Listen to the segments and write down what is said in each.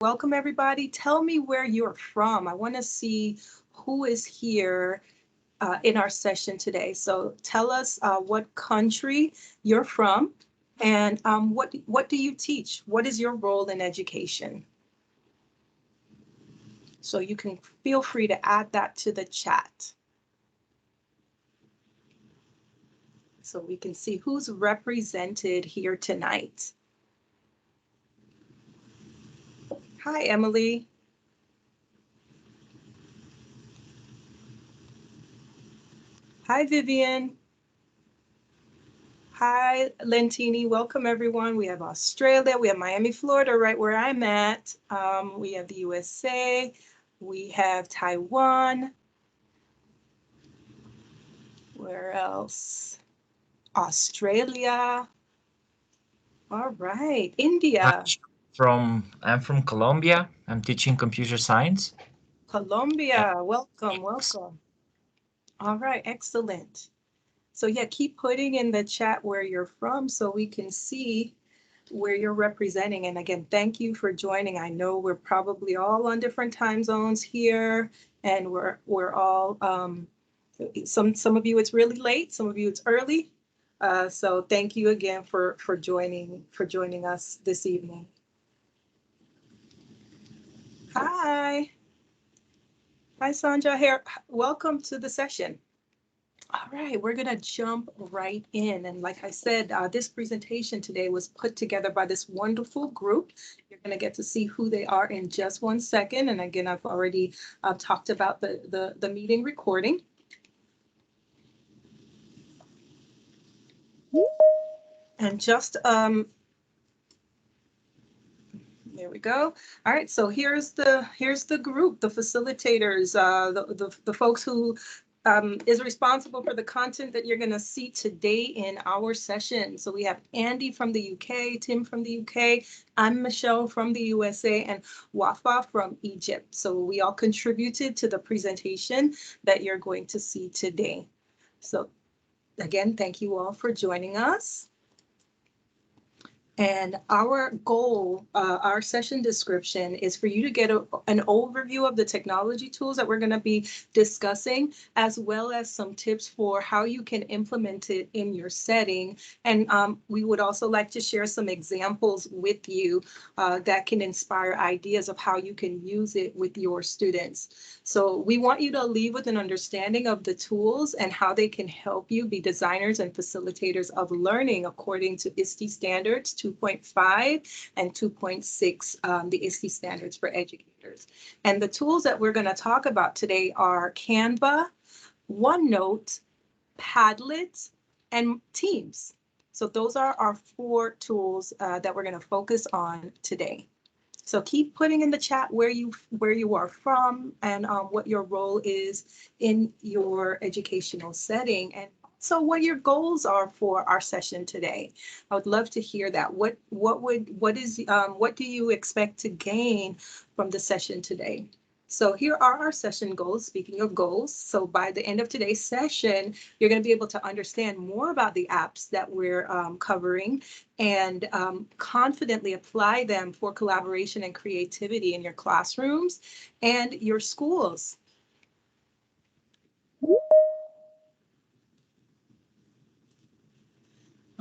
Welcome, everybody. Tell me where you're from. I want to see who is here in our session today. So tell us what country you're from and what do you teach? What is your role in education? So you can feel free to add that to the chat so we can see who's represented here tonight. Hi, Emily. Hi, Vivian. Hi, Lentini. Welcome, everyone. We have Australia. We have Miami, Florida, right where I'm at. We have the USA. We have Taiwan. Where else? Australia. All right. India. I'm from Colombia. I'm teaching computer science. Colombia. Welcome, welcome. All right. Excellent. So yeah, keep putting in the chat where you're from so we can see where you're representing. And again, thank you for joining. I know we're probably all on different time zones here, and we're all some of you it's really late, some of you it's early. So thank you again for joining us this evening. Hi. Hi, Sandra here. Welcome to the session. All right, we're going to jump right in. And like I said, this presentation today was put together by this wonderful group. You're going to get to see who they are in just one second. And again, I've already talked about the meeting recording. And just, there we go. All right, so here's the group, the facilitators, the folks who is responsible for the content that you're going to see today in our session. So we have Andy from the UK, Tim from the UK, I'm Michelle from the USA, and Wafa from Egypt. So we all contributed to the presentation that you're going to see today. So again, thank you all for joining us. And our goal, our session description is for you to get an overview of the technology tools that we're going to be discussing, as well as some tips for how you can implement it in your setting. And we would also like to share some examples with you that can inspire ideas of how you can use it with your students. So we want you to leave with an understanding of the tools and how they can help you be designers and facilitators of learning according to ISTE standards 2.5 and 2.6, the ISTE standards for educators. And the tools that we're going to talk about today are Canva, OneNote, Padlet, and Teams. So those are our 4 tools that we're going to focus on today. So keep putting in the chat where you are from and what your role is in your educational setting, and so what your goals are for our session today. I would love to hear that. What do you expect to gain from the session today? So here are our session goals. Speaking of goals, so by the end of today's session, you're going to be able to understand more about the apps that we're covering and confidently apply them for collaboration and creativity in your classrooms and your schools.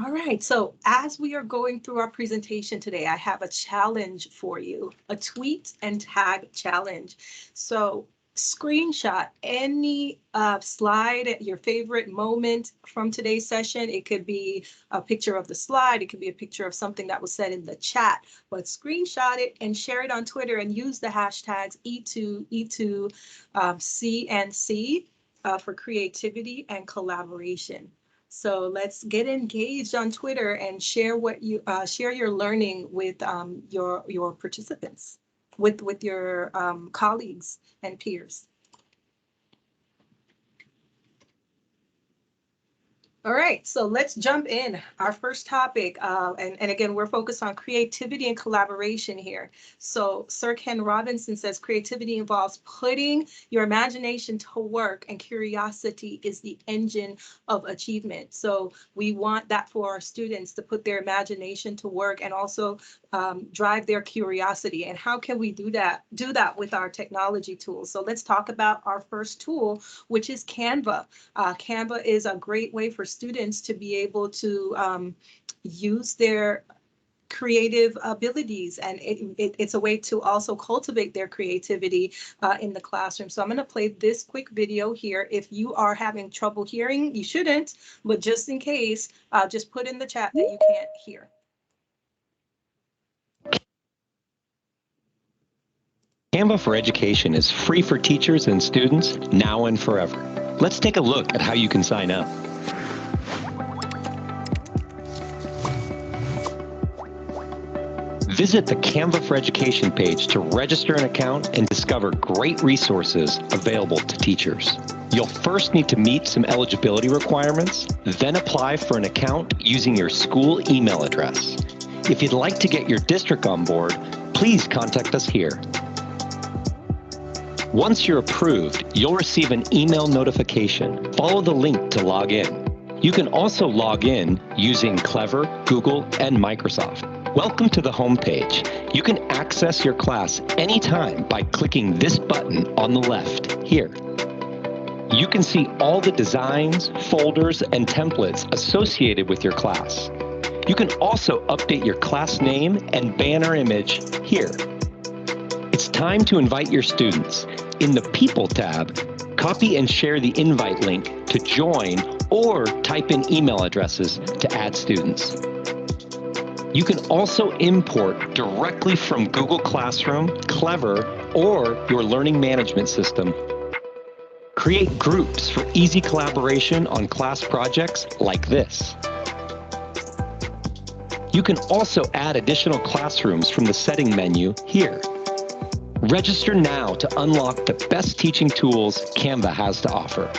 All right, so as we are going through our presentation today, I have a challenge for you, a tweet and tag challenge. So screenshot any slide, your favorite moment from today's session. It could be a picture of the slide. It could be a picture of something that was said in the chat, but screenshot it and share it on Twitter and use the hashtags E2CNC for creativity and collaboration. So let's get engaged on Twitter and share what you share your learning with your participants, with your colleagues and peers. All right, so let's jump in. Our first topic, and again, we're focused on creativity and collaboration here. So Sir Ken Robinson says creativity involves putting your imagination to work, and curiosity is the engine of achievement. So we want that for our students to put their imagination to work and also drive their curiosity. And how can we do that? Do that with our technology tools. So let's talk about our first tool, which is Canva. Canva is a great way for students to be able to use their creative abilities, and it's a way to also cultivate their creativity in the classroom. So I'm going to play this quick video here. If you are having trouble hearing, you shouldn't, but just in case, just put in the chat that you can't hear. Canva for Education is free for teachers and students now and forever. Let's take a look at how you can sign up. Visit the Canva for Education page to register an account and discover great resources available to teachers. You'll first need to meet some eligibility requirements, then apply for an account using your school email address. If you'd like to get your district on board, please contact us here. Once you're approved, you'll receive an email notification. Follow the link to log in. You can also log in using Clever, Google, and Microsoft. Welcome to the home page. You can access your class anytime by clicking this button on the left here. You can see all the designs, folders, and templates associated with your class. You can also update your class name and banner image here. It's time to invite your students. In the People tab, copy and share the invite link to join or type in email addresses to add students. You can also import directly from Google Classroom, Clever, or your learning management system. Create groups for easy collaboration on class projects like this. You can also add additional classrooms from the setting menu here. Register now to unlock the best teaching tools Canva has to offer.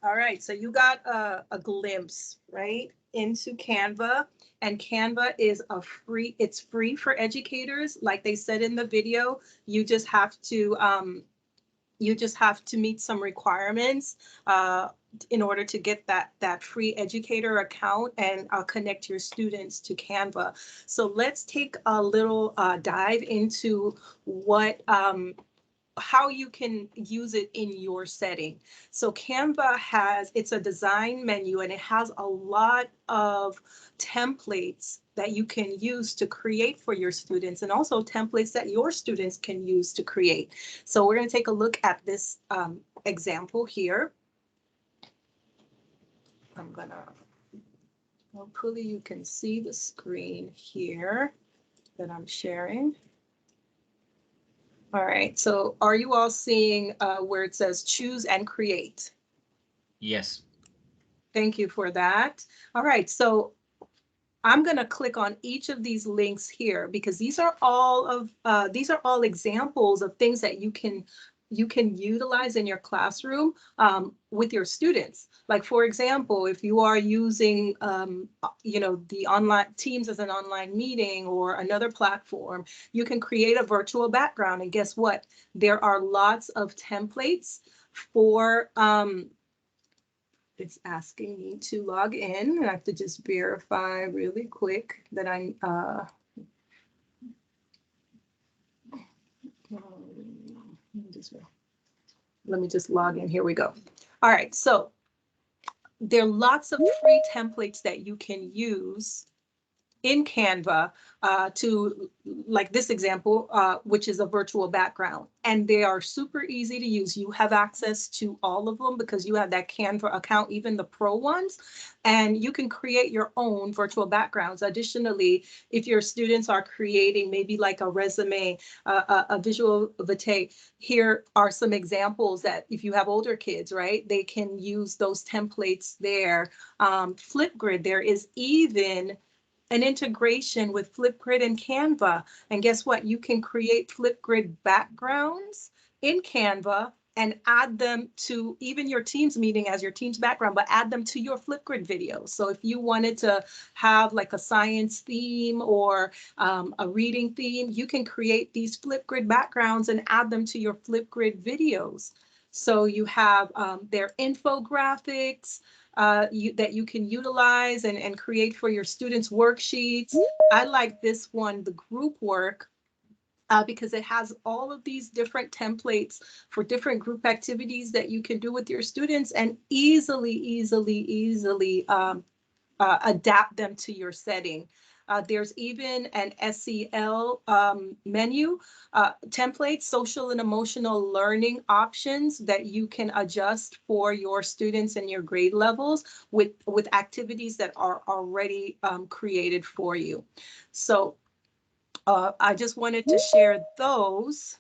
All right, so you got a glimpse, right, into Canva, and Canva is it's free for educators. Like they said in the video, you just have to meet some requirements in order to get that free educator account and connect your students to Canva. So let's take a little dive into what how you can use it in your setting. So Canva it's a design menu, and it has a lot of templates that you can use to create for your students, and also templates that your students can use to create. So we're going to take a look at this example here. I'm gonna, hopefully you can see the screen here that I'm sharing. All right, so are you all seeing where it says choose and create? Yes. Thank you for that. All right, so I'm going to click on each of these links here because these are all examples of things that you can utilize in your classroom with your students. Like, for example, if you are using, the online Teams as an online meeting or another platform, you can create a virtual background. And guess what? There are lots of templates for, it's asking me to log in. I have to just verify really quick that I'm, let me just log in. Here we go. All right, so there are lots of free templates that you can use in Canva to, like this example, which is a virtual background. And they are super easy to use. You have access to all of them because you have that Canva account, even the pro ones, and you can create your own virtual backgrounds. Additionally, if your students are creating maybe like a resume, a visual vitae, here are some examples that if you have older kids, right, they can use those templates there. Flipgrid, there is even an integration with Flipgrid and Canva. And guess what? You can create Flipgrid backgrounds in Canva and add them to even your Teams meeting as your Teams background, but add them to your Flipgrid videos. So if you wanted to have like a science theme or a reading theme, you can create these Flipgrid backgrounds and add them to your Flipgrid videos. So you have their infographics that you can utilize and create for your students' worksheets. I like this one, the group work, because it has all of these different templates for different group activities that you can do with your students and easily adapt them to your setting. There's even an SEL menu, template, social and emotional learning options that you can adjust for your students and your grade levels with activities that are already created for you. So I just wanted to share those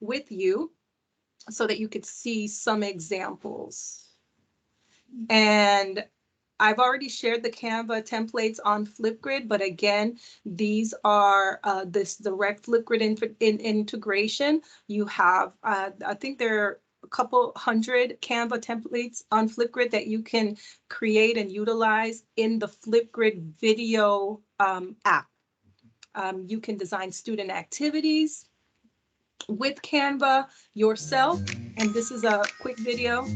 with you so that you could see some examples. And I've already shared the Canva templates on Flipgrid, but again, these are this direct Flipgrid integration. You have, I think there are a couple hundred Canva templates on Flipgrid that you can create and utilize in the Flipgrid video app. You can design student activities with Canva yourself, and this is a quick video.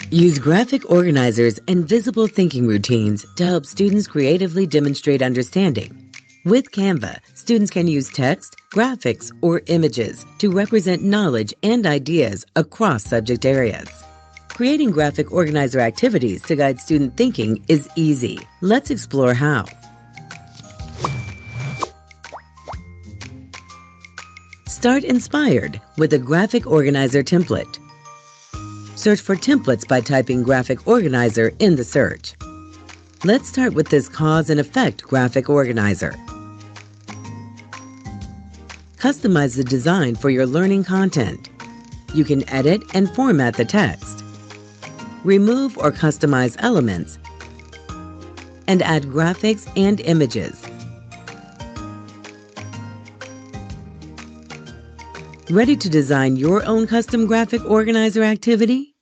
Use graphic organizers and visible thinking routines to help students creatively demonstrate understanding. With Canva, students can use text, graphics, or images to represent knowledge and ideas across subject areas. Creating graphic organizer activities to guide student thinking is easy. Let's explore how. Start inspired with a graphic organizer template. Search for templates by typing graphic organizer in the search. Let's start with this cause and effect graphic organizer. Customize the design for your learning content. You can edit and format the text, remove or customize elements, and add graphics and images. Ready to design your own custom graphic organizer activity?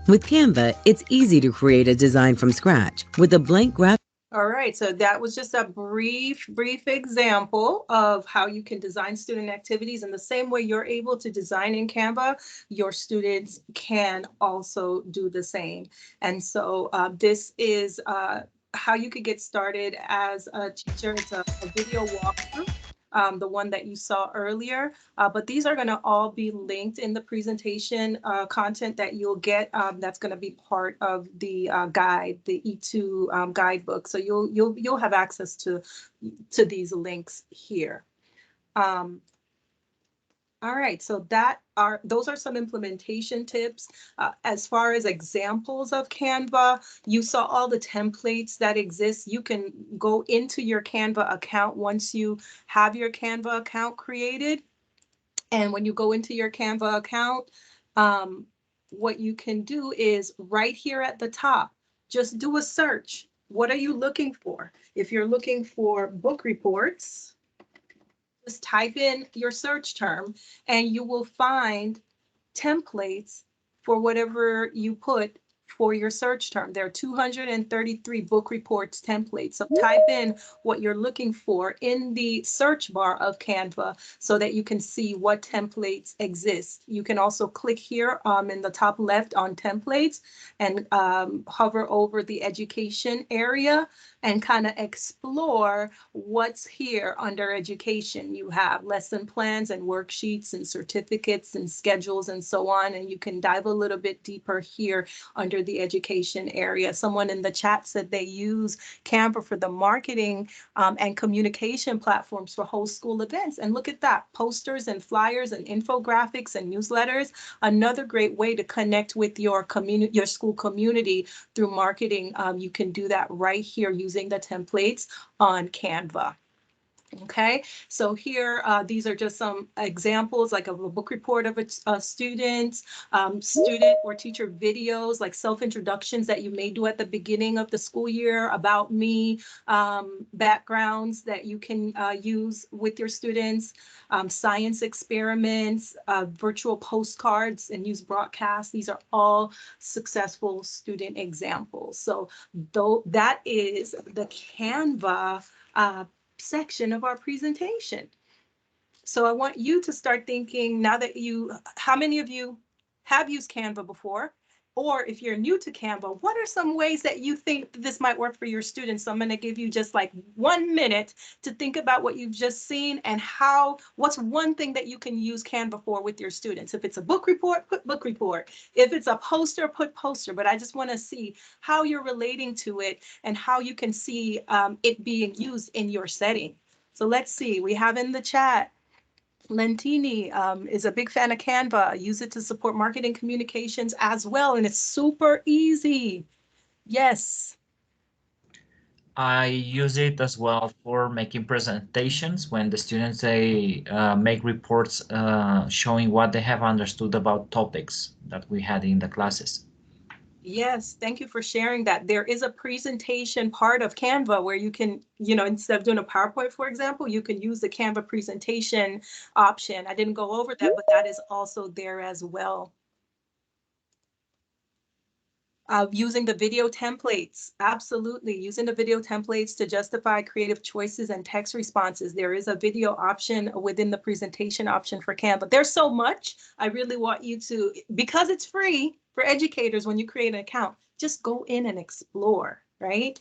With Canva, it's easy to create a design from scratch with a blank graphic. All right, so that was just a brief example of how you can design student activities. In the same way you're able to design in Canva, your students can also do the same. And so this is how you could get started as a teacher. It's a video walkthrough. The one that you saw earlier, but these are going to all be linked in the presentation content that you'll get. That's going to be part of the guide, the E2 guidebook. So you'll have access to these links here. All right, so those are some implementation tips. As far as examples of Canva, you saw all the templates that exist. You can go into your Canva account once you have your Canva account created. And when you go into your Canva account, what you can do is right here at the top, just do a search. What are you looking for? If you're looking for book reports, just type in your search term and you will find templates for whatever you put for your search term. There are 233 book reports templates. So type in what you're looking for in the search bar of Canva so that you can see what templates exist. You can also click here in the top left on templates and hover over the education area and kind of explore what's here under education. You have lesson plans and worksheets and certificates and schedules and so on. And you can dive a little bit deeper here under the education area. Someone in the chat said they use Canva for the marketing and communication platforms for whole school events. And look at that, posters and flyers and infographics and newsletters. Another great way to connect with your community, your school community through marketing. You can do that right here using the templates on Canva. Okay, so here, these are just some examples, like of a book report of a student, student or teacher videos, like self-introductions that you may do at the beginning of the school year, about me, backgrounds that you can use with your students, science experiments, virtual postcards, and use broadcasts. These are all successful student examples. So though that is the Canva section of our presentation. So I want you to start thinking, now that how many of you have used Canva before? Or if you're new to Canva, what are some ways that you think this might work for your students? So I'm going to give you just like 1 minute to think about what you've just seen and what's one thing that you can use Canva for with your students. If it's a book report, put book report. If it's a poster, put poster. But I just want to see how you're relating to it and how you can see it being used in your setting. So let's see, we have in the chat, Lentini is a big fan of Canva. Use it to support marketing communications as well, and it's super easy. Yes. I use it as well for making presentations when the students they make reports showing what they have understood about topics that we had in the classes. Yes, thank you for sharing that. There is a presentation part of Canva where you can, instead of doing a PowerPoint, for example, you can use the Canva presentation option. I didn't go over that, but that is also there as well. Using the video templates, absolutely. Using the video templates to justify creative choices and text responses. There is a video option within the presentation option for Canva. There's so much. I really want you to, because it's free for educators when you create an account, just go in and explore, right?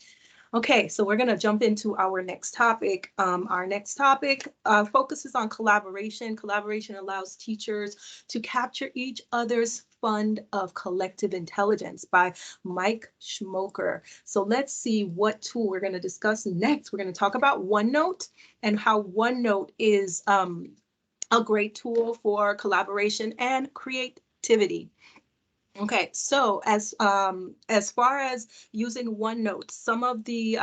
Okay, so we're going to jump into our next topic. Our next topic focuses on collaboration. Collaboration allows teachers to capture each other's fund of collective intelligence by Mike Schmoker. So let's see what tool we're going to discuss next. We're going to talk about OneNote and how OneNote is a great tool for collaboration and creativity. Okay, so as far as using OneNote, some of the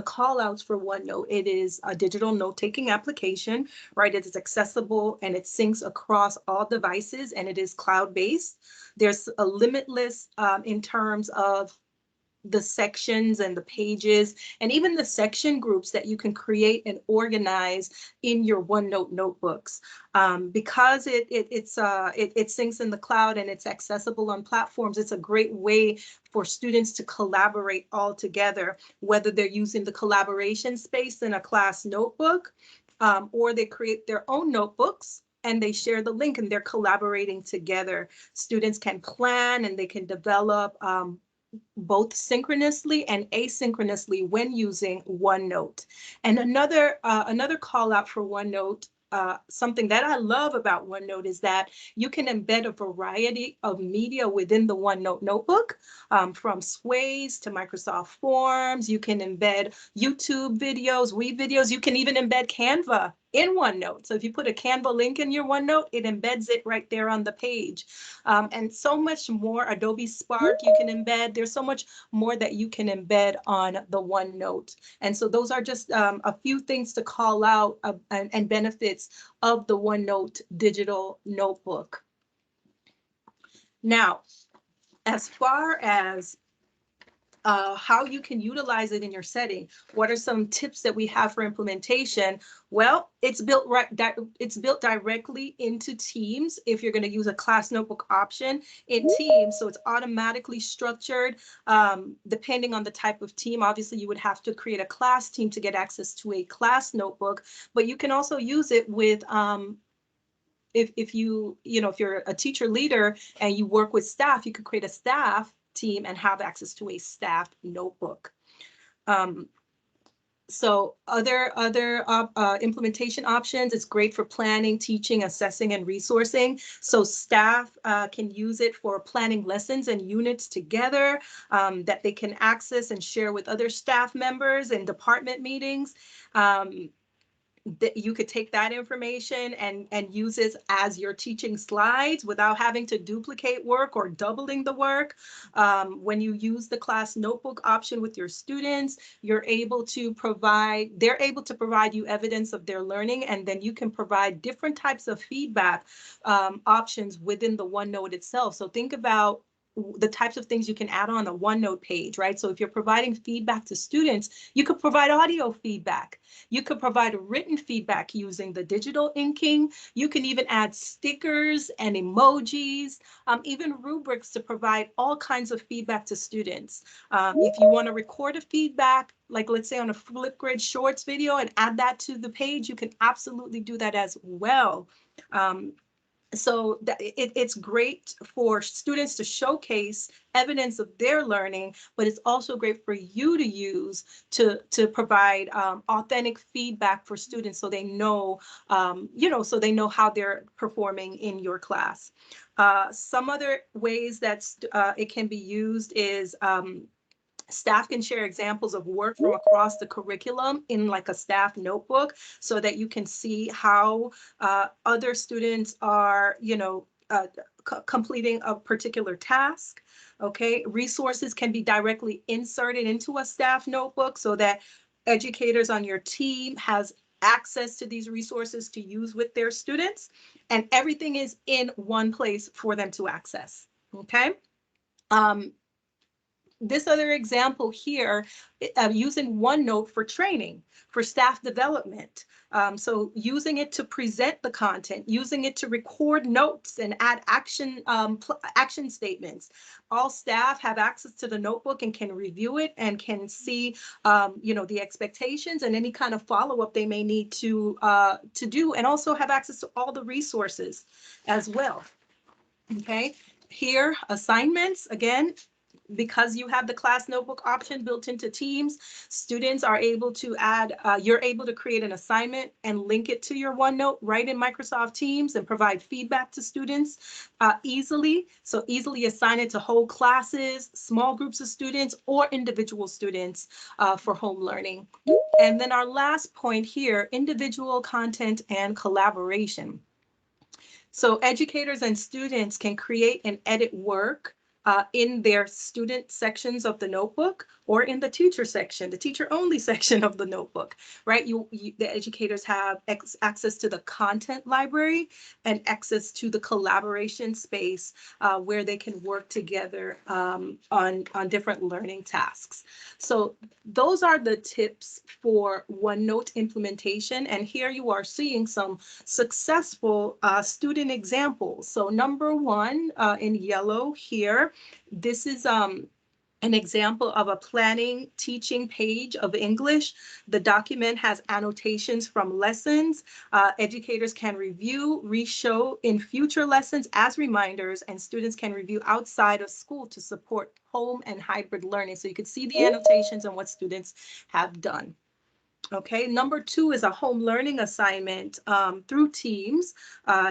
call outs for OneNote, it is a digital note-taking application, right? It is accessible and it syncs across all devices and it is cloud-based. There's a limitless in terms of the sections and the pages and even the section groups that you can create and organize in your OneNote notebooks. Because it syncs in the cloud and it's accessible on platforms, it's a great way for students to collaborate all together, whether they're using the collaboration space in a class notebook, or they create their own notebooks and they share the link and they're collaborating together. Students can plan and they can develop both synchronously and asynchronously when using OneNote. And another call out for OneNote, something that I love about OneNote is that you can embed a variety of media within the OneNote notebook, from Sways to Microsoft Forms. You can embed YouTube videos, videos. You can even embed Canva in OneNote. So if you put a Canva link in your OneNote, it embeds it right there on the page. And so much more. Adobe Spark you can embed. There's so much more that you can embed on the OneNote. And so those are just a few things to call out and benefits of the OneNote digital notebook. Now, as far as how you can utilize it in your setting, what are some tips that we have for implementation? Well, it's built directly into Teams if you're going to use a class notebook option in Teams. So it's automatically structured depending on the type of team. Obviously, you would have to create a class team to get access to a class notebook, but you can also use it with if you're a teacher leader and you work with staff, you could create a staff team and have access to a staff notebook. So other implementation options, it's great for planning, teaching, assessing, and resourcing. So staff can use it for planning lessons and units together that they can access and share with other staff members in department meetings. that you could take that information and use it as your teaching slides without having to duplicate work or doubling the work. When you use the class notebook option with your students, they're able to provide you evidence of their learning, and then you can provide different types of feedback options within the OneNote itself. So think about the types of things you can add on a OneNote page, right? So if you're providing feedback to students, you could provide audio feedback. You could provide written feedback using the digital inking. You can even add stickers and emojis, even rubrics to provide all kinds of feedback to students. If you want to record a feedback, like let's say on a Flipgrid Shorts video, and add that to the page, you can absolutely do that as well. So it's great for students to showcase evidence of their learning, but it's also great for you to use to provide authentic feedback for students, so they know, so they know how they're performing in your class. Some other ways that it can be used is staff can share examples of work from across the curriculum in like a staff notebook, so that you can see how other students are, completing a particular task. Okay, resources can be directly inserted into a staff notebook so that educators on your team has access to these resources to use with their students, and everything is in one place for them to access. Okay. This other example here, using OneNote for training, for staff development. So using it to present the content, using it to record notes and add action statements. All staff have access to the notebook and can review it and can see, the expectations and any kind of follow-up they may need to do, and also have access to all the resources as well. Okay, here, assignments, again, because you have the class notebook option built into Teams, students are able to add, you're able to create an assignment and link it to your OneNote right in Microsoft Teams and provide feedback to students easily. So easily assign it to whole classes, small groups of students, or individual students for home learning. And then our last point here, individual content and collaboration. So educators and students can create and edit work in their student sections of the notebook, or in the teacher section, the teacher only section of the notebook, right? The educators have access to the content library and access to the collaboration space where they can work together on different learning tasks. So those are the tips for OneNote implementation. And here you are seeing some successful student examples. So number one in yellow here, this is an example of a planning teaching page of English. The document has annotations from lessons. Educators can review, re-show in future lessons as reminders, and students can review outside of school to support home and hybrid learning. So you can see the annotations and what students have done. Okay, number two is a home learning assignment through Teams,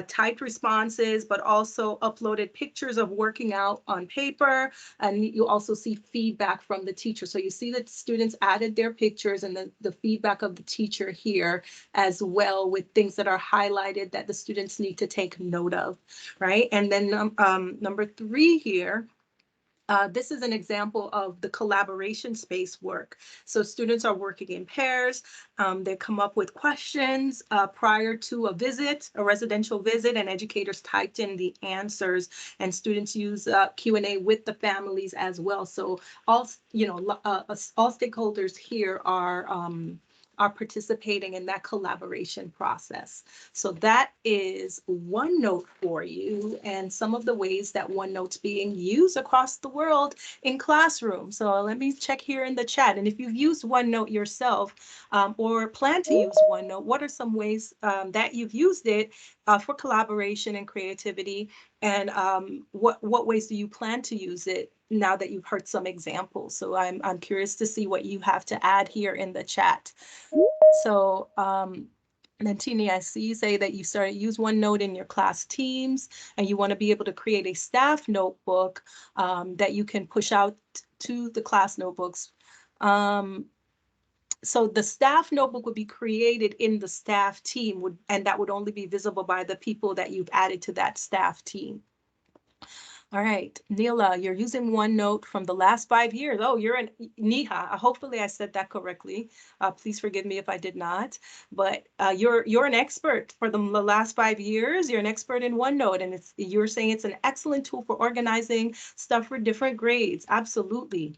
typed responses, but also uploaded pictures of working out on paper. And you also see feedback from the teacher. So you see that students added their pictures and the feedback of the teacher here as well, with things that are highlighted that the students need to take note of, right? And then number three here, this is an example of the collaboration space work. So students are working in pairs. They come up with questions prior to a visit, a residential visit, and educators typed in the answers, and students use Q&A with the families as well. So all stakeholders here are participating in that collaboration process. So that is OneNote for you, and some of the ways that OneNote's being used across the world in classrooms. So let me check here in the chat. And if you've used OneNote yourself or plan to use OneNote, what are some ways that you've used it for collaboration and creativity? And what ways do you plan to use it now that you've heard some examples? So I'm curious to see what you have to add here in the chat. So Nantini, I see you say that you started use OneNote in your class Teams, and you want to be able to create a staff notebook that you can push out to the class notebooks. So the staff notebook would be created in the staff team, and that would only be visible by the people that you've added to that staff team. All right, Neela, you're using OneNote from the last 5 years. Oh, you're an Neha. Hopefully I said that correctly. Please forgive me if I did not. But you're an expert for the last 5 years. You're an expert in OneNote, and you're saying it's an excellent tool for organizing stuff for different grades. Absolutely.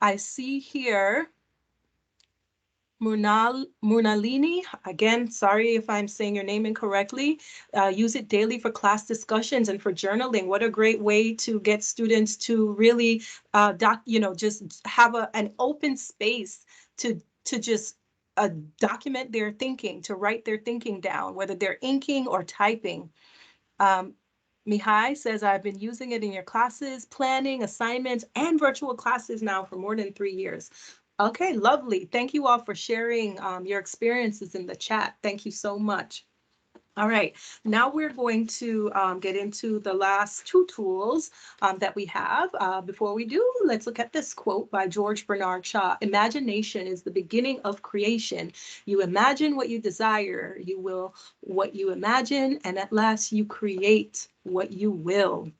I see here Murnalini, again, sorry if I'm saying your name incorrectly, use it daily for class discussions and for journaling. What a great way to get students to really, just have an open space to just document their thinking, to write their thinking down, whether they're inking or typing. Mihai says, I've been using it in your classes, planning, assignments, and virtual classes now for more than 3 years. Okay, lovely. Thank you all for sharing your experiences in the chat. Thank you so much. All right, now we're going to get into the last two tools that we have. Before we do, let's look at this quote by George Bernard Shaw. Imagination is the beginning of creation. You imagine what you desire, you will what you imagine, and at last you create what you will.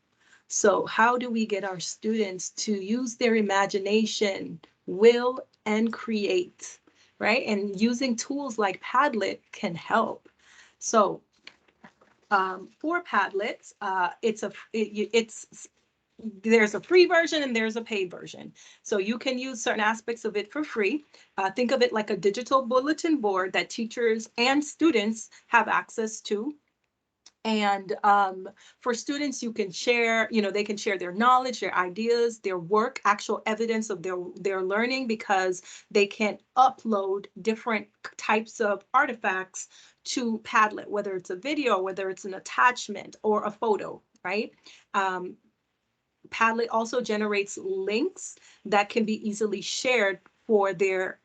So how do we get our students to use their imagination, will, and create, right? And using tools like Padlet can help. So for Padlet, there's a free version and there's a paid version. So you can use certain aspects of it for free. Think of it like a digital bulletin board that teachers and students have access to. And for students, you can share, they can share their knowledge, their ideas, their work, actual evidence of their learning, because they can upload different types of artifacts to Padlet, whether it's a video, whether it's an attachment or a photo, right? Padlet also generates links that can be easily shared for their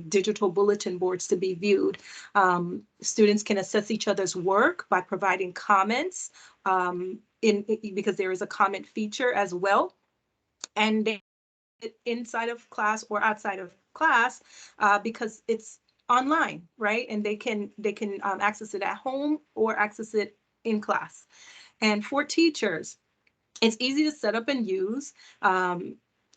digital bulletin boards to be viewed. Students can assess each other's work by providing comments because there is a comment feature as well. And they inside of class or outside of class because it's online, right? And they can access it at home or access it in class. And for teachers, it's easy to set up and use.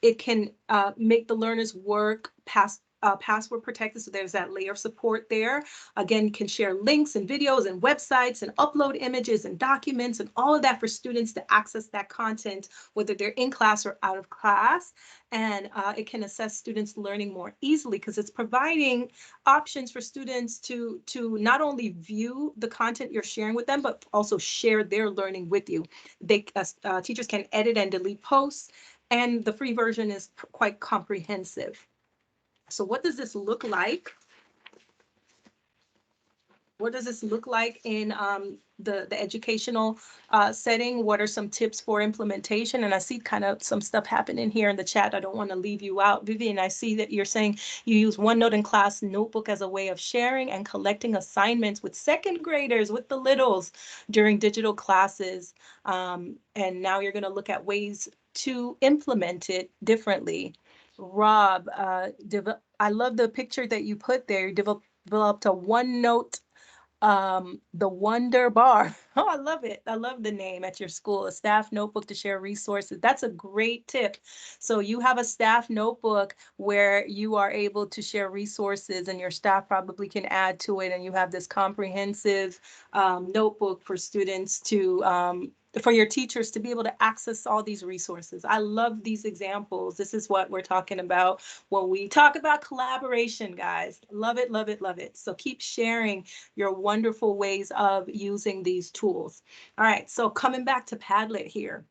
It can make the learner's work password protected, so there's that layer of support there. Again, you can share links and videos and websites and upload images and documents and all of that for students to access that content, whether they're in class or out of class. And it can assess students' learning more easily because it's providing options for students to not only view the content you're sharing with them, but also share their learning with you. Teachers can edit and delete posts, and the free version is quite comprehensive. So what does this look like? What does this look like in the educational setting? What are some tips for implementation? And I see kind of some stuff happening here in the chat. I don't want to leave you out. Vivian, I see that you're saying you use OneNote in class notebook as a way of sharing and collecting assignments with second graders, with the littles during digital classes. And now you're going to look at ways to implement it differently. Rob, I love the picture that you put there. You developed a OneNote, the Wonder Bar. Oh, I love it. I love the name at your school, a staff notebook to share resources. That's a great tip. So you have a staff notebook where you are able to share resources and your staff probably can add to it. And you have this comprehensive notebook for students to for your teachers to be able to access all these resources. I love these examples. This is what we're talking about when we talk about collaboration, guys. Love it, love it, love it. So keep sharing your wonderful ways of using these tools. All right, so coming back to Padlet here.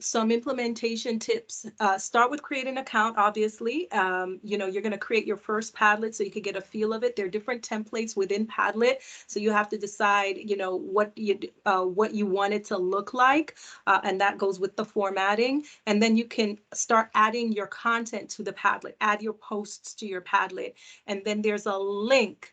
Some implementation tips. Start with create an account, obviously. You're going to create your first Padlet so you can get a feel of it. There are different templates within Padlet, so you have to decide, what you want it to look like, and that goes with the formatting. And then you can start adding your content to the Padlet, add your posts to your Padlet, and then there's a link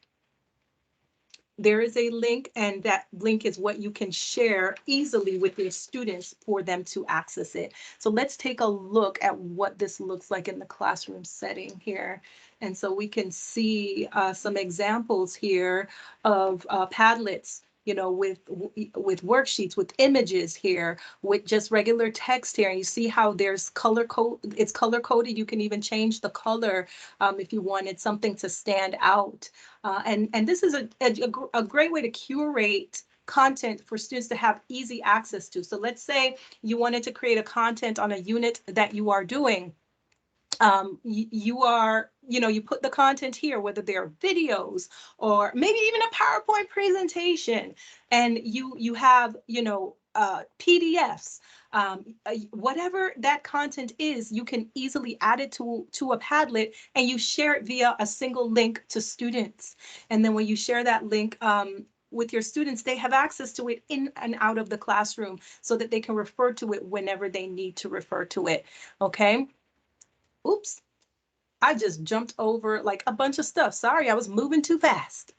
there is a link, and that link is what you can share easily with your students for them to access it. So let's take a look at what this looks like in the classroom setting here. And so we can see some examples here of Padlets, you know, with worksheets, with images here, with just regular text here. And you see how there's color code, it's color coded. You can even change the color if you wanted something to stand out. And this is a great way to curate content for students to have easy access to. So let's say you wanted to create a content on a unit that you are doing. You are, you know, you put the content here, whether they're videos or maybe even a PowerPoint presentation, and you have, you know, PDFs, whatever that content is, you can easily add it to a Padlet, and you share it via a single link to students. And then when you share that link, with your students, they have access to it in and out of the classroom so that they can refer to it whenever they need to refer to it. Okay. Oops, I just jumped over like a bunch of stuff. Sorry, I was moving too fast.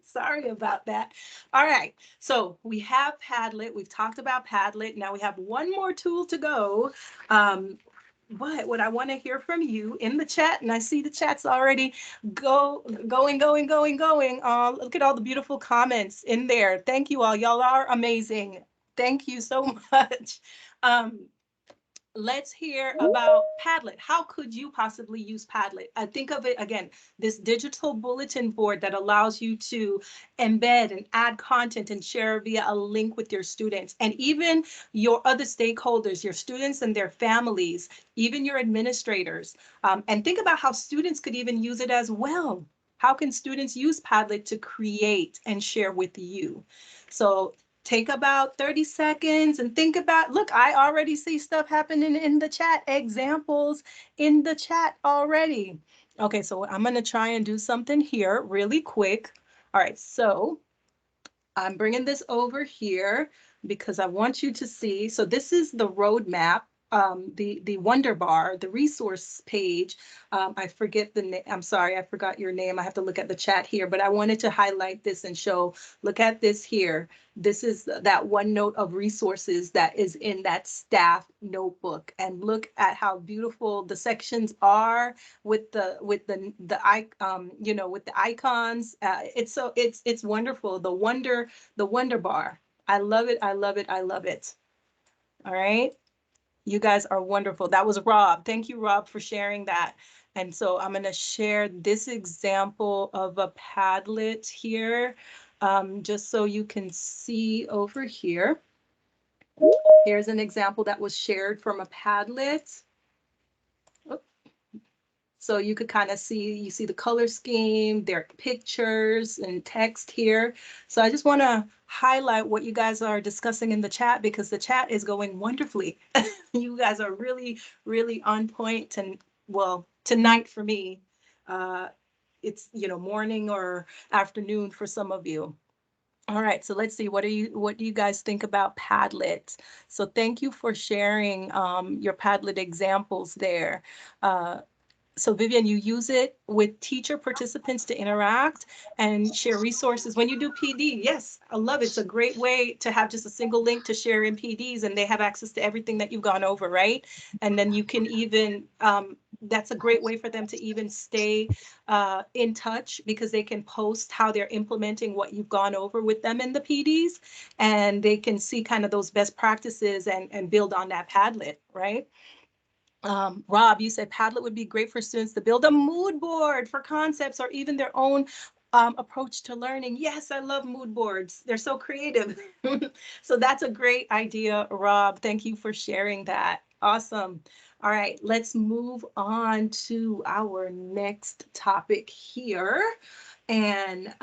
Sorry about that. All right, so we have Padlet. We've talked about Padlet. Now we have one more tool to go. What I want to hear from you in the chat, and I see the chat's already going. Look at all the beautiful comments in there. Thank you all. Y'all are amazing. Thank you so much. Let's hear about Padlet. How could you possibly use Padlet? I think of it again, this digital bulletin board that allows you to embed and add content and share via a link with your students, and even your other stakeholders, your students and their families, even your administrators. And think about how students could even use it as well. How can students use Padlet to create and share with you? So take about 30 seconds and think about, look, I already see stuff happening in the chat, examples in the chat already. Okay, so I'm going to try and do something here really quick. All right, so I'm bringing this over here because I want you to see. So this is the roadmap, the Wonder Bar, the resource page. I forget the name. I'm sorry, I forgot your name. I have to look at the chat here, but I wanted to highlight this and show, look at this here. This is that OneNote of resources that is in that staff notebook, and look at how beautiful the sections are with the you know, with the icons. It's wonderful. The Wonder Bar. I love it. I love it. I love it. All right. You guys are wonderful. That was Rob. Thank you, Rob, for sharing that. And so I'm going to share this example of a Padlet here, just so you can see over here. Here's an example that was shared from a Padlet. So you could kind of see, you see the color scheme, there are pictures and text here. So I just want to highlight what you guys are discussing in the chat, because the chat is going wonderfully. You guys are really, really on point. And well, tonight for me, it's, you know, morning or afternoon for some of you. All right, so let's see, what do you guys think about Padlet? So thank you for sharing your Padlet examples there. So Vivian, you use it with teacher participants to interact and share resources when you do PD. Yes, I love it. It's a great way to have just a single link to share in PDs, and they have access to everything that you've gone over, right? And then you can even, that's a great way for them to even stay in touch, because they can post how they're implementing what you've gone over with them in the PDs, and they can see kind of those best practices and build on that Padlet, right? Rob, you said Padlet would be great for students to build a mood board for concepts or even their own approach to learning. Yes, I love mood boards. They're so creative. So that's a great idea, Rob. Thank you for sharing that. Awesome. All right, let's move on to our next topic here. And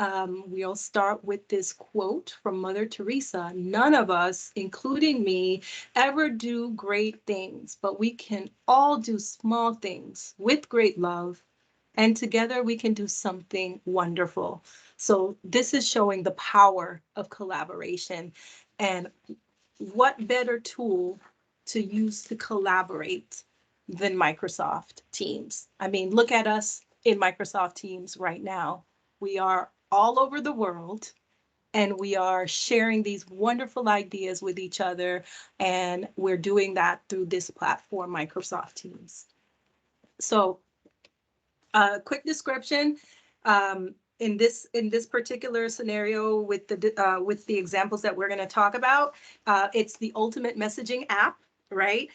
we'll start with this quote from Mother Teresa. None of us, including me, ever do great things, but we can all do small things with great love, and together we can do something wonderful. So this is showing the power of collaboration, and what better tool to use to collaborate than Microsoft Teams. I mean, look at us in Microsoft Teams right now. We are all over the world, and we are sharing these wonderful ideas with each other, and we're doing that through this platform, Microsoft Teams. So quick description. In this particular scenario with the examples that we're going to talk about, it's the ultimate messaging app, right?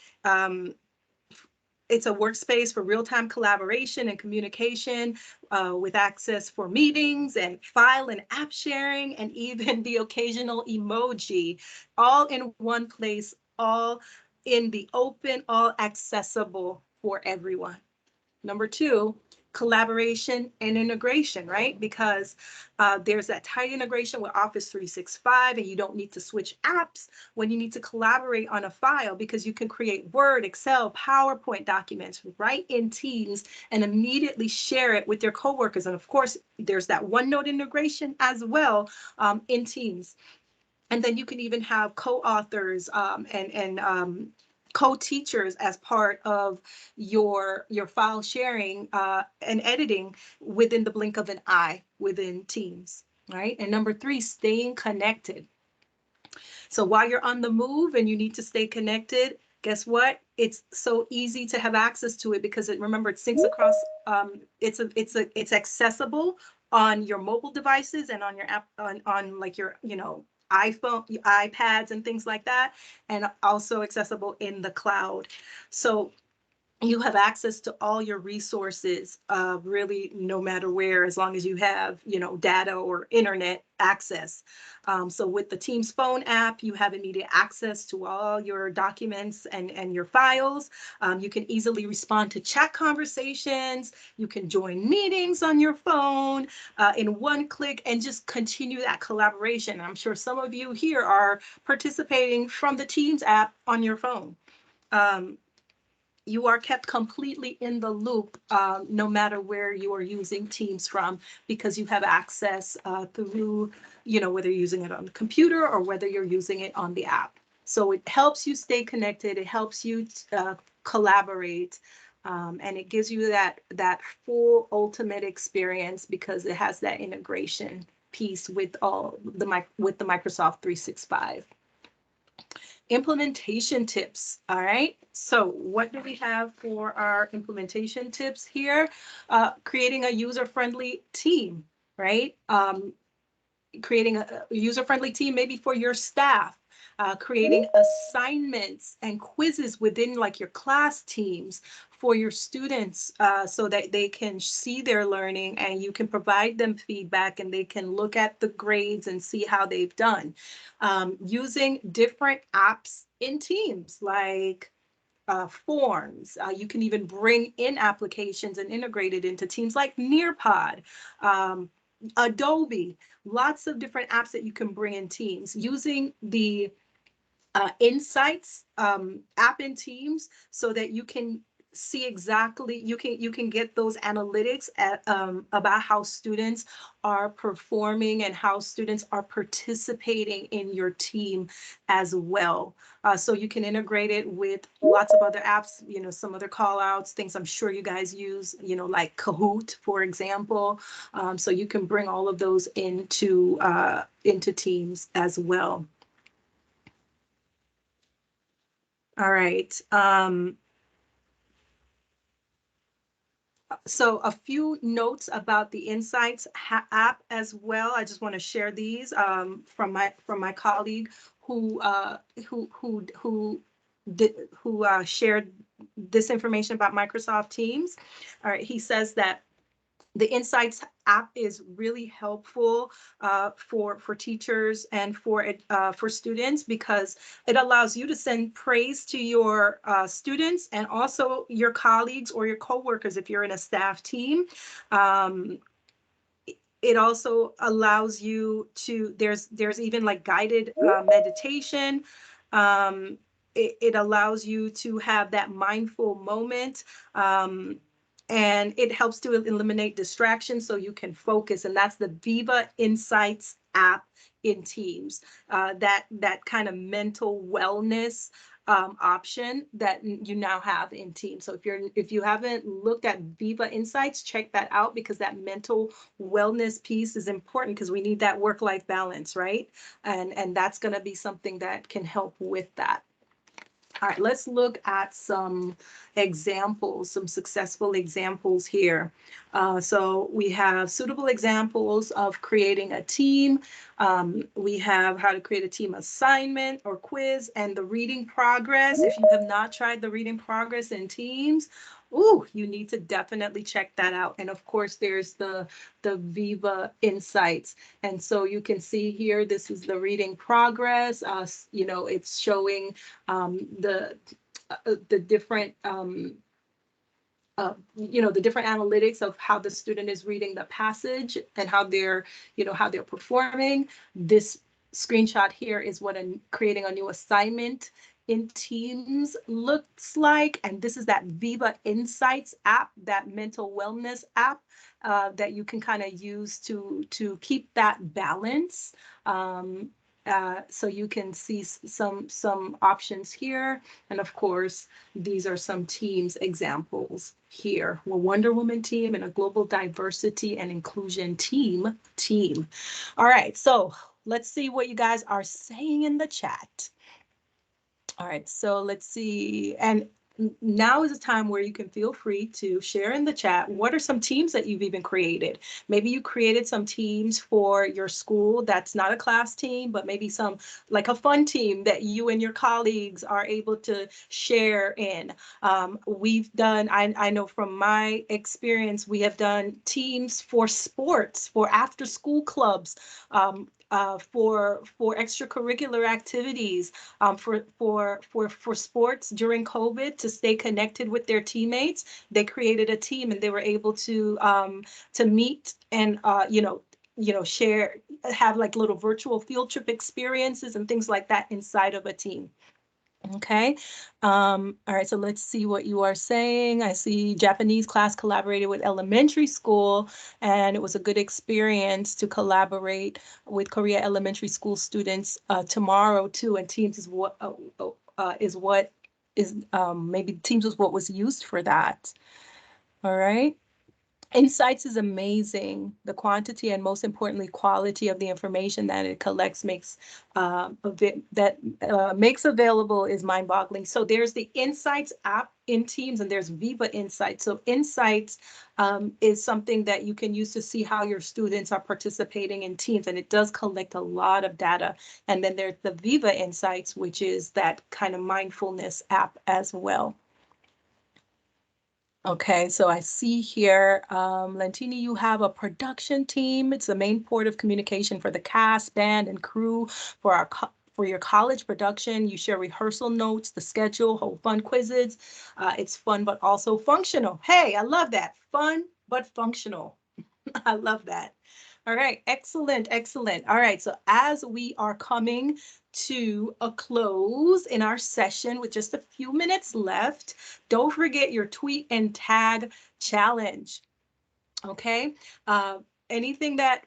It's a workspace for real-time collaboration and communication with access for meetings and file and app sharing, and even the occasional emoji, all in one place, all in the open, all accessible for everyone. Number two, collaboration and integration, right? Because there's that tight integration with Office 365, and you don't need to switch apps when you need to collaborate on a file, because you can create Word, Excel, PowerPoint documents right in Teams and immediately share it with your coworkers. And of course, there's that OneNote integration as well in Teams. And then you can even have co-authors and co-teachers as part of your file sharing and editing within the blink of an eye within Teams, right? And number three, staying connected. So while you're on the move and you need to stay connected, guess what? It's so easy to have access to it because remember, it syncs across. It's accessible on your mobile devices and on your app on like your iPhone, iPads, and things like that, and also accessible in the cloud. So you have access to all your resources, really, no matter where, as long as you have, data or internet access. So with the Teams phone app, you have immediate access to all your documents and your files. You can easily respond to chat conversations. You can join meetings on your phone in one click and just continue that collaboration. I'm sure some of you here are participating from the Teams app on your phone. You are kept completely in the loop, no matter where you are using Teams from, because you have access through, whether you're using it on the computer or whether you're using it on the app. So it helps you stay connected. It helps you collaborate, and it gives you that full ultimate experience because it has that integration piece with the Microsoft 365. Implementation tips. All right. So what do we have for our implementation tips here? Creating a user-friendly team, right? Creating a user-friendly team maybe for your staff. Creating assignments and quizzes within like your class teams for your students so that they can see their learning and you can provide them feedback and they can look at the grades and see how they've done. Using different apps in Teams like forms. You can even bring in applications and integrate it into Teams like Nearpod, Adobe, lots of different apps that you can bring in Teams. Using the Insights app in Teams so that you can see exactly, you can get those analytics about how students are performing and how students are participating in your team as well. So you can integrate it with lots of other apps, some other call outs, things I'm sure you guys use, like Kahoot, for example. So you can bring all of those into Teams as well. All right. So a few notes about the Insights app as well. I just want to share these from my colleague who shared this information about Microsoft Teams. All right. He says that the Insights app is really helpful for teachers and for students because it allows you to send praise to your students and also your colleagues or your coworkers if you're in a staff team. It also allows you to, there's even like guided meditation. It allows you to have that mindful moment. And it helps to eliminate distractions so you can focus. And that's the Viva Insights app in Teams. That kind of mental wellness option that you now have in Teams. So if you haven't looked at Viva Insights, check that out, because that mental wellness piece is important, because we need that work-life balance, right? And that's going to be something that can help with that. All right, let's look at some examples, some successful examples here. So we have suitable examples of creating a team. We have how to create a team assignment or quiz, and the reading progress. If you have not tried the reading progress in Teams, ooh, you need to definitely check that out. And of course, there's the Viva Insights. And so you can see here, this is the reading progress. It's showing the different the different analytics of how the student is reading the passage and how they're performing. This screenshot here is what creating a new assignment in Teams looks like. And this is that Viva Insights app, that mental wellness app that you can kind of use to keep that balance. So you can see some options here. And of course, these are some Teams examples here. A Wonder Woman team and a global diversity and inclusion team. All right, so let's see what you guys are saying in the chat. All right, so let's see. And now is a time where you can feel free to share in the chat. What are some teams that you've even created? Maybe you created some teams for your school that's not a class team, but maybe some like a fun team that you and your colleagues are able to share in. We've done, I know from my experience, we have done teams for sports, for after school clubs, for extracurricular activities, for sports during COVID, to stay connected with their teammates. They created a team and they were able to meet and share, have like little virtual field trip experiences and things like that inside of a team. Okay. All right, so let's see what you are saying. I see Japanese class collaborated with elementary school, and it was a good experience to collaborate with Korea elementary school students tomorrow too. And Teams is maybe Teams was what was used for that. All right. Insights is amazing. The quantity and most importantly, quality of the information that it collects makes available is mind-boggling. So there's the Insights app in Teams, and there's Viva Insights. So Insights is something that you can use to see how your students are participating in Teams, and it does collect a lot of data. And then there's the Viva Insights, which is that kind of mindfulness app as well. Okay, so I see here, Lentini, you have a production team. It's the main port of communication for the cast, band, and crew for your college production. You share rehearsal notes, the schedule, hold fun quizzes. It's fun, but also functional. Hey, I love that. Fun, but functional. I love that. All right, excellent, excellent. All right, so as we are coming to a close in our session with just a few minutes left, don't forget your tweet and tag challenge. Okay, anything that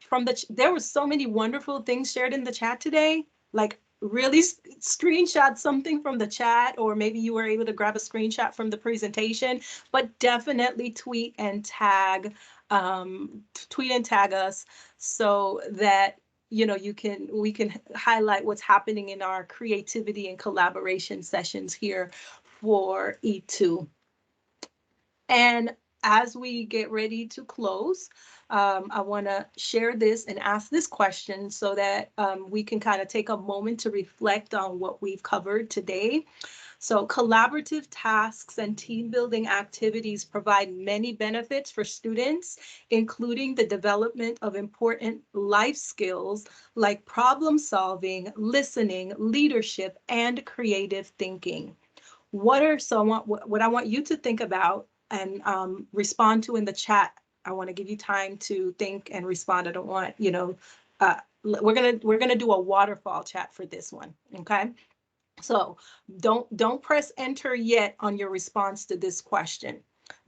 there were so many wonderful things shared in the chat today, like really screenshot something from the chat, or maybe you were able to grab a screenshot from the presentation, but definitely tweet and tag us so that we can highlight what's happening in our creativity and collaboration sessions here for E2. And as we get ready to close, I want to share this and ask this question so that we can kind of take a moment to reflect on what we've covered today. So collaborative tasks and team building activities provide many benefits for students, including the development of important life skills like problem solving, listening, leadership, and creative thinking. What I want you to think about and respond to in the chat. I want to give you time to think and respond. I don't want, we're gonna do a waterfall chat for this one, okay? So don't press enter yet on your response to this question.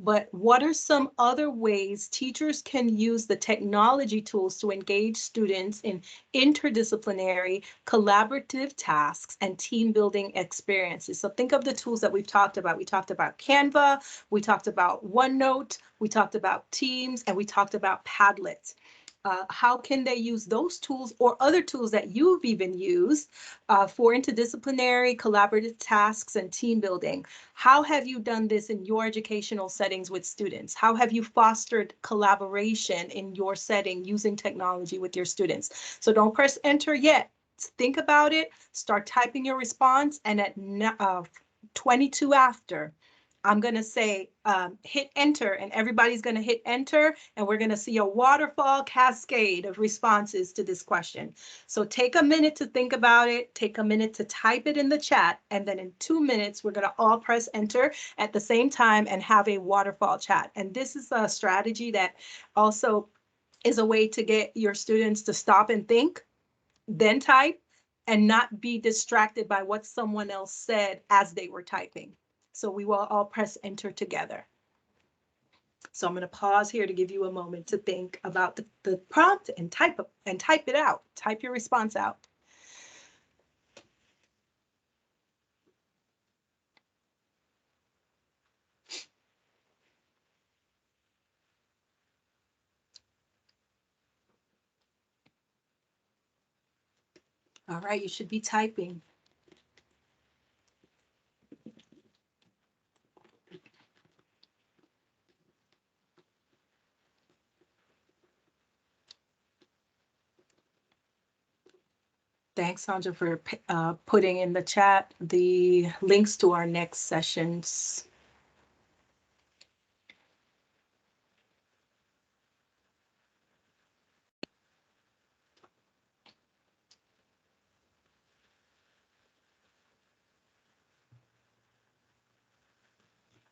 but what are some other ways teachers can use the technology tools to engage students in interdisciplinary, collaborative tasks and team building experiences? So think of the tools that we've talked about. We talked about Canva, we talked about OneNote, we talked about Teams, and we talked about Padlet. How can they use those tools or other tools that you've even used for interdisciplinary, collaborative tasks and team building? How have you done this in your educational settings with students? How have you fostered collaboration in your setting using technology with your students? So don't press enter yet. Think about it, start typing your response, and at 22 after, I'm going to say hit enter, and everybody's going to hit enter, and we're going to see a waterfall cascade of responses to this question. So take a minute to think about it, take a minute to type it in the chat, and then in 2 minutes, we're going to all press enter at the same time and have a waterfall chat. And this is a strategy that also is a way to get your students to stop and think, then type, and not be distracted by what someone else said as they were typing. So we will all press enter together. So I'm going to pause here to give you a moment to think about the prompt and type it out. Type your response out. All right, you should be typing. Thanks, Sandra, for putting in the chat the links to our next sessions.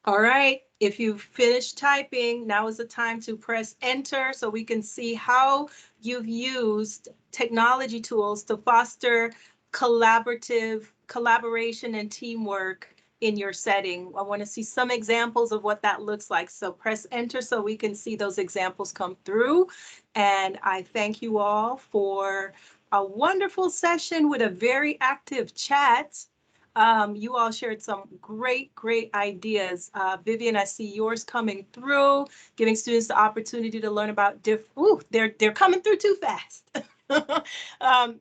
All right, if you've finished typing, now is the time to press enter so we can see how you've used technology tools to foster collaboration and teamwork in your setting. I want to see some examples of what that looks like. So press enter so we can see those examples come through. And I thank you all for a wonderful session with a very active chat. You all shared some great ideas. Vivian, I see yours coming through, giving students the opportunity to learn about they're coming through too fast.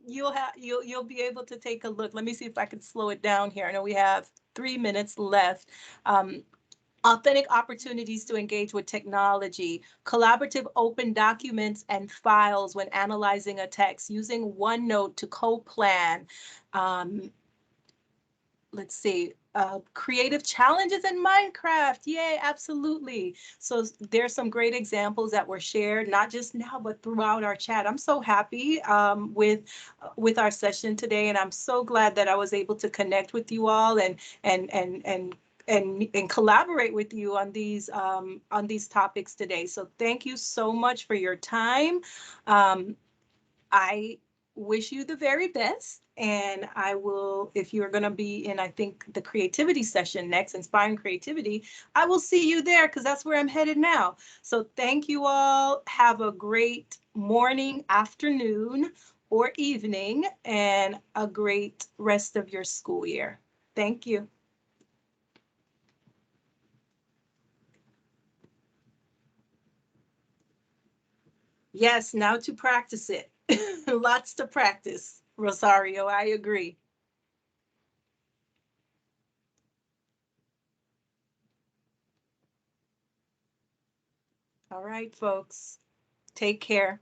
You'll be able to take a look. Let me see if I can slow it down here. I know we have 3 minutes left. Authentic opportunities to engage with technology, collaborative open documents and files when analyzing a text, using OneNote to co-plan. Let's see, creative challenges in Minecraft. Yay, absolutely. So there's some great examples that were shared, not just now, but throughout our chat. I'm so happy with our session today, and I'm so glad that I was able to connect with you all and collaborate with you on these topics today. So thank you so much for your time. I wish you the very best. And I will, if you're going to be in, I think, the creativity session next, Inspiring Creativity, I will see you there because that's where I'm headed now. So thank you all. Have a great morning, afternoon, or evening, and a great rest of your school year. Thank you. Yes, now to practice it. Lots to practice, Rosario, I agree. All right, folks, take care.